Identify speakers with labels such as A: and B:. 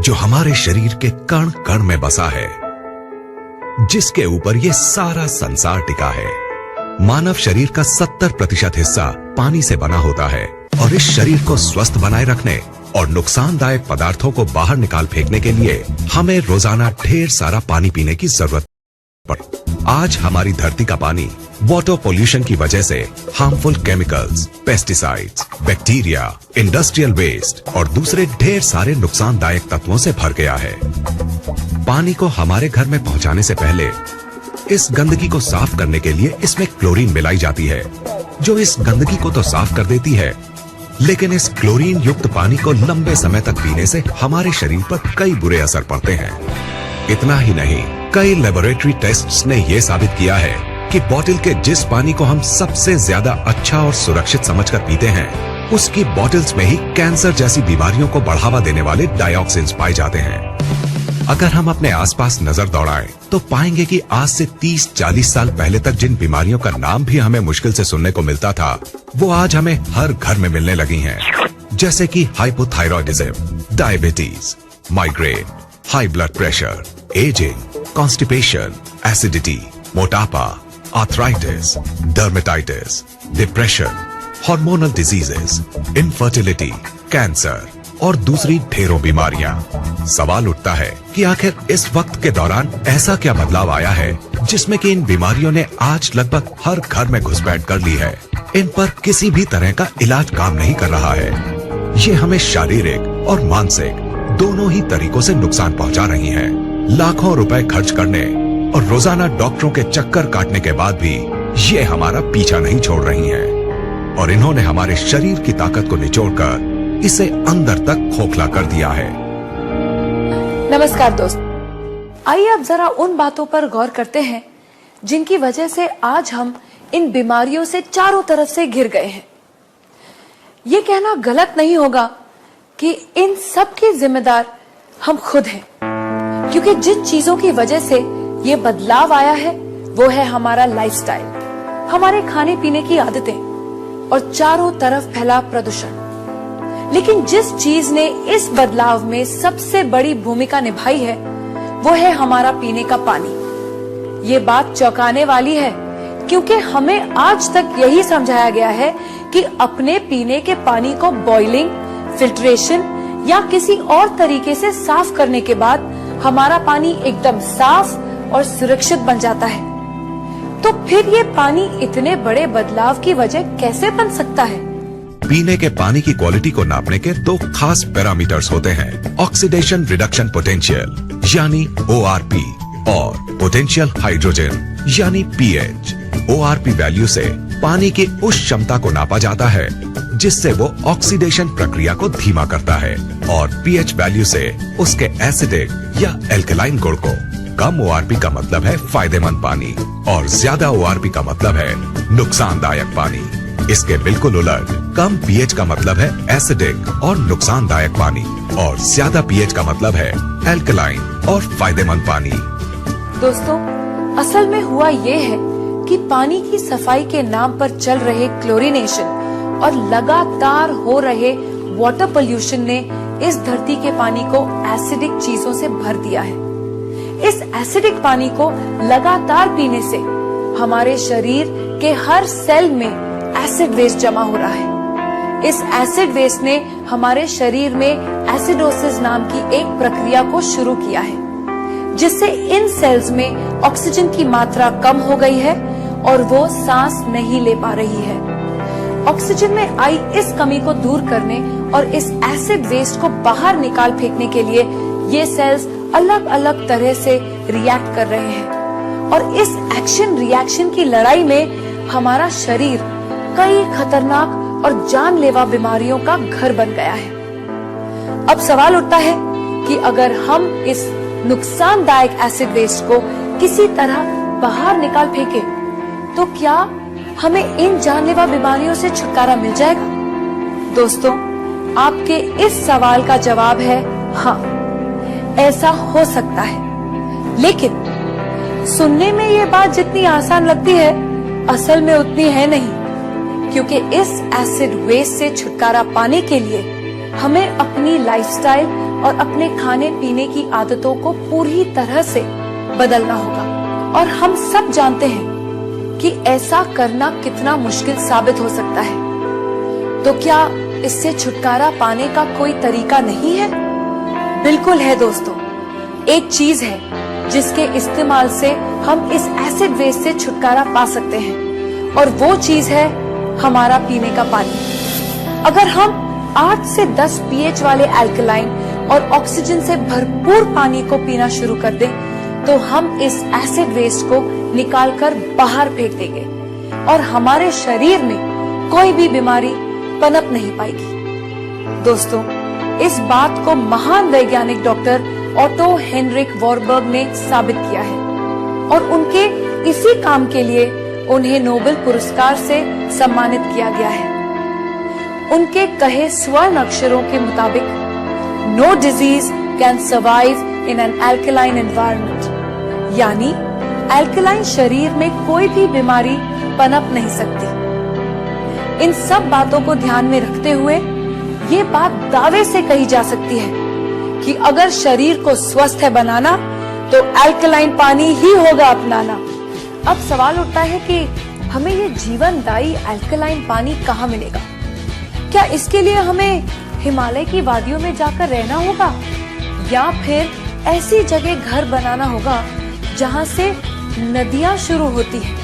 A: जो हमारे शरीर के कण कण में बसा है, जिसके ऊपर ये सारा संसार टिका है। मानव शरीर का 70% हिस्सा पानी से बना होता है और इस शरीर को स्वस्थ बनाए रखने और नुकसानदायक पदार्थों को बाहर निकाल फेंकने के लिए हमें रोजाना ढेर सारा पानी पीने की जरूरत पड़ती। आज हमारी धरती का पानी वाटर पोल्यूशन की वजह से harmful chemicals, pesticides, bacteria, industrial waste और दूसरे ढेर सारे नुकसानदायक तत्वों से भर गया है। पानी को हमारे घर में पहुंचाने से पहले इस गंदगी को साफ करने के लिए इसमें क्लोरीन मिलाई जाती है, जो इस गंदगी को तो साफ कर देती है, लेकिन इस क्लोरीन युक्त पानी को लंबे समय तक पीने से हमारे शरीर पर कई बुरे असर पड़ते हैं। इतना ही नहीं, कई लेबोरेटरी टेस्ट्स ने यह साबित किया है कि बॉटल के जिस पानी को हम सबसे ज्यादा अच्छा और सुरक्षित समझकर पीते हैं, उसकी बॉटल्स में ही कैंसर जैसी बीमारियों को बढ़ावा देने वाले डाइऑक्सिन्स पाए जाते हैं। अगर हम अपने आसपास नजर दौड़ाएं तो पाएंगे कि आज से 30-40 साल पहले तक जिन बीमारियों का नाम भी हमें मुश्किल से सुनने को मिलता था, वो आज हमें हर घर में मिलने लगी हैं। जैसे कि hypothyroidism, diabetes, migraine, high blood pressure, ageing, constipation, acidity, मोटापा, arthritis, dermatitis, depression, hormonal diseases, infertility, cancer और दूसरी ढेरों बीमारियां। सवाल उठता है कि आखिर इस वक्त के दौरान ऐसा क्या बदलाव आया है जिसमें कि इन बीमारियों ने आज लगभग हर घर में घुसपैठ कर ली है। इन पर किसी भी तरह का इलाज काम नहीं कर रहा है। ये हमें शारीरिक और मानसिक दोनों ही तरीकों से नुकसान पहुंचा रही हैं। लाखों रुपए खर्च करने और रोजाना डॉक्टरों के चक्कर काटने के बाद भी ये हमारा पीछा नहीं छोड़ रही हैं और इन्होंने हमारे शरीर की ताकत को निचोड़कर इसे अंदर तक खोखला कर दिया है।
B: नमस्कार दोस्त, आइए अब जरा उन बातों पर गौर करते हैं जिनकी वजह से आज हम इन बीमारियों से चारों तरफ से घिर गए हैं। ये कहना गलत नहीं होगा कि इन सब के जिम्मेदार हम खुद हैं, क्योंकि जिन चीजों की वजह से ये बदलाव आया है वो है हमारा लाइफस्टाइल, हमारे खाने पीने की आदतें और चारों तरफ फैला प्रदूषण। लेकिन जिस चीज ने इस बदलाव में सबसे बड़ी भूमिका निभाई है वो है हमारा पीने का पानी। ये बात चौंकाने वाली है, क्योंकि हमें आज तक यही समझाया गया है कि अपने पीने के पानी को बॉइलिंग, फिल्ट्रेशन या किसी और तरीके से साफ करने के बाद हमारा पानी एकदम साफ और सुरक्षित बन जाता है। तो फिर ये पानी इतने बड़े बदलाव की वजह कैसे बन सकता है?
A: पीने के पानी की क्वालिटी को नापने के दो खास पैरामीटर्स होते हैं, ऑक्सीडेशन रिडक्शन पोटेंशियल यानी ORP और पोटेंशियल हाइड्रोजन यानी pH। ORP वैल्यू से पानी की उस क्षमता को नापा जाता है जिससे वो ऑक्सीडेशन प्रक्रिया को धीमा करता है, और pH वैल्यू से उसके एसिडिक या एल्कलाइन गुण को। कम ORP का मतलब है फायदेमंद पानी और ज्यादा ORP का मतलब है नुकसानदायक पानी। इसके बिल्कुल उलट, कम pH का मतलब है एसिडिक और नुकसानदायक पानी और ज्यादा pH का मतलब है एल्कलाइन और फायदेमंद पानी।
B: दोस्तों, असल में हुआ ये है कि पानी की सफाई के नाम पर चल रहे क्लोरीनेशन और लगातार हो रहे वाटर पोल्यूशन ने इस धरती के पानी को एसिडिक चीजों से भर दिया है। इस एसिडिक पानी को लगातार पीने से हमारे शरीर के हर सेल में एसिड वेस्ट जमा हो रहा है। इस एसिड वेस्ट ने हमारे शरीर में एसिडोसिस नाम की एक प्रक्रिया को शुरू किया है, जिससे इन सेल्स में ऑक्सीजन की मात्रा कम हो गई है और वो सांस नहीं ले पा रही है। ऑक्सीजन में आई इस कमी को दूर करने और इस एसिड वेस्ट को बाहर निकाल फेंकने के लिए ये सेल्स अलग अलग तरह से रिएक्ट कर रहे हैं, और इस एक्शन रिएक्शन की लड़ाई में हमारा शरीर कई खतरनाक और जानलेवा बीमारियों का घर बन गया है। अब सवाल उठता है कि अगर हम इस नुकसानदायक एसिड वेस्ट को किसी तरह बाहर निकाल फेंके तो क्या हमें इन जानलेवा बीमारियों से छुटकारा मिल जाएगा? दोस्तों, आपके इस सवाल का जवाब है हाँ, ऐसा हो सकता है। लेकिन सुनने में ये बात जितनी आसान लगती है, असल में उतनी है नहीं, क्योंकि इस एसिड वेस्ट से छुटकारा पाने के लिए हमें अपनी लाइफस्टाइल और अपने खाने पीने की आदतों को पूरी तरह से बदलना होगा। और हम सब जानते हैं कि ऐसा करना कितना मुश्किल साबित हो सकता है। तो क्या इससे छुटकारा पाने का कोई तरीका नहीं है? बिल्कुल है दोस्तों। एक चीज है जिसके इस्तेमाल से हम इस एसिड वेस्ट से छुटकारा पा सकते हैं, और वो चीज है हमारा पीने का पानी। अगर हम 8 से 10 pH वाले अल्कलाइन और ऑक्सीजन से भरपूर पानी को पीना शुरू कर दें, तो हम इस एसिड वेस्ट को निकालकर बाहर फेंक देंगे और हमारे शरीर में कोई भी बीमारी पनप नहीं पाएगी। दोस्तों, इस बात को महान वैज्ञानिक डॉक्टर ऑटो हेनरिक वॉरबर्ग ने साबित किया है, और उनके इसी काम के लिए उन्हें नोबेल पुरस्कार से सम्मानित किया गया है। उनके कहे स्वर्ण अक्षरों के मुताबिक, no disease can survive in an alkaline environment, यानी अल्कलाइन शरीर में कोई भी बीमारी पनप नहीं सकती। इन सब बातों को ध्यान में रखते हुए ये बात दावे से कही जा सकती है कि अगर शरीर को स्वस्थ बनाना तो अल्कलाइन पानी ही होगा अपनाना। अब सवाल उठता है कि हमें ये जीवनदायी अल्कलाइन पानी कहाँ मिलेगा? क्या इसके लिए हमें हिमालय की वादियों में जाकर रहना होगा, या फिर ऐसी जगह घर बनाना होगा जहाँ से नदियाँ शुरू होती हैं?